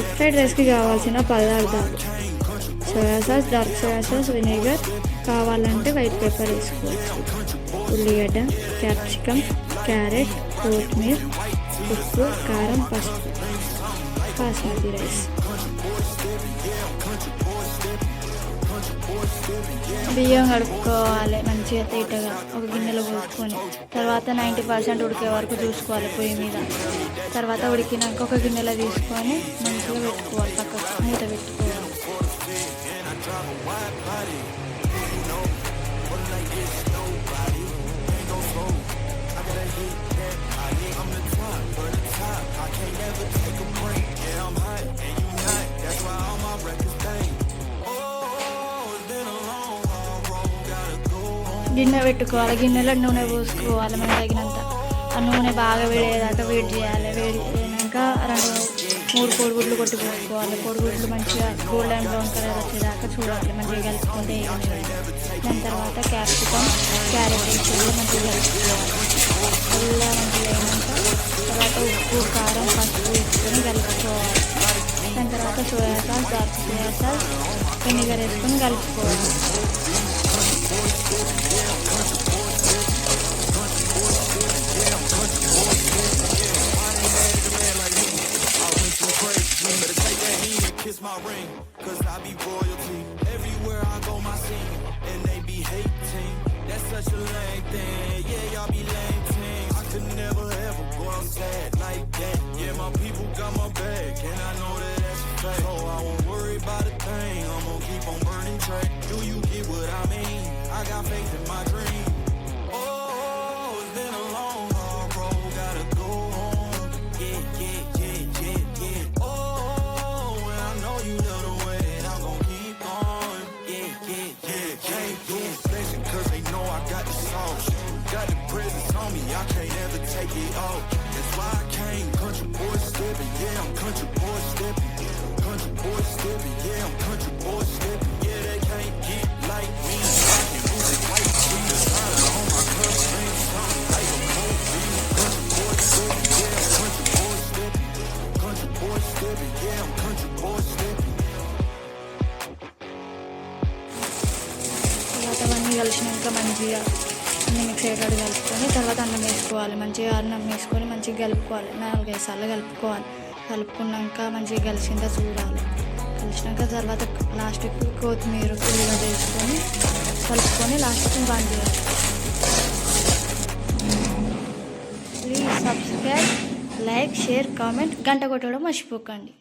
Egg fried రైస్కి కావాల్సిన పదార్థాలు: soya sauce, dark soya sauce, vinegar, కావాలంటే వైట్ పేపర్ వేసుకోవచ్చు, ఉల్లిగడ్డ, క్యాప్సికమ్, క్యారెట్, కొత్తిమీర, ఉప్పు, కారం, పసుపు. బాస్మతి రైస్. బియ్యం కడుక్కోవాలి మంచిగా తీటగా ఒక గిన్నెలో పోసుకొని, తర్వాత 90% ఉడికే వరకు చూసుకోవాలి పొయ్యి మీద. తర్వాత ఉడికినాక ఒక గిన్నెలో తీసుకొని మంచిగా పెట్టుకోవాలి, పక్కకు మూత పెట్టుకోవాలి. గిన్నె పెట్టుకోవాలి, గిన్నెలో నూనె పోసుకోవాలి మనకు తగినంత. ఆ నూనె బాగా వేడేదాకా వేడి చేయాలి. వేడి అయినాక 2-3 కోడిగుడ్లు కొట్టి పోసుకోవాలి. కోడిగుడ్లు మంచిగా గోల్డెన్ బ్రౌన్ కలర్ వచ్చేదాకా చూడాలి, మంచిగా కలుపుకుంటే. దాని తర్వాత క్యాప్సికమ్, క్యారెట్ వేసి మంచిగా కలుపుకోవాలి. అలా మంచిగా అయినాక తర్వాత ఉప్పు, కారం, పసుపు వేసుకొని కలుపుకోవాలి. దాని తర్వాత soya sauce, dark soya sauce, vinegar వేసుకొని కలుపుకోవాలి. Kiss my ring, cause I be royalty. Everywhere I go, my scene, and they be hating. That's such a lame thing, yeah, y'all be lame team. I could never ever go outside like that. Yeah, my people got my back, and I know that that's a fact. So I won't worry about a thing, I'm gonna keep on burning track. Do you get what I mean? I got faith in my dream. Oh, it's been a long, hard road, gotta go home. Yeah, yeah, yeah, yeah, yeah. Oh, when I know you love the way that I'm gon' keep going. Yeah, yeah, yeah, can't do inflation, cause they know I got the sauce. Got the presence on me, I can't ever take it off. That's why I came, country boy stepping, yeah, I'm country boy stepping. Country boy stepping, yeah, I'm country boy stepping. Yeah, they can't get like me. I can move it like me. Designer on my cup, man, something like a movie. Country boy stepping, yeah, I'm country boy stepping. Country boy stepping, yeah, I'm country boy stepping. తర్వాత అవన్నీ కలిసినాక మంచిగా అన్నీ mix అయ్యేటట్టు కలుపుకొని తర్వాత అన్నం వేసుకోవాలి. మంచిగా అన్నం వేసుకొని మంచిగా కలుపుకోవాలి. 4-5 సార్లు కలుపుకోవాలి. కలుపుకున్నాక మంచిగా కలిసిందా చూడాలి. కలిసినాక తర్వాత లాస్ట్కి కొత్తిమీర, ఉల్లిగడ్డ వేసుకొని కలుపుకొని లాస్ట్కి బంద్ చేయాలి. Please subscribe, like, share, comment, గంట కొట్టడం మర్చిపోకండి.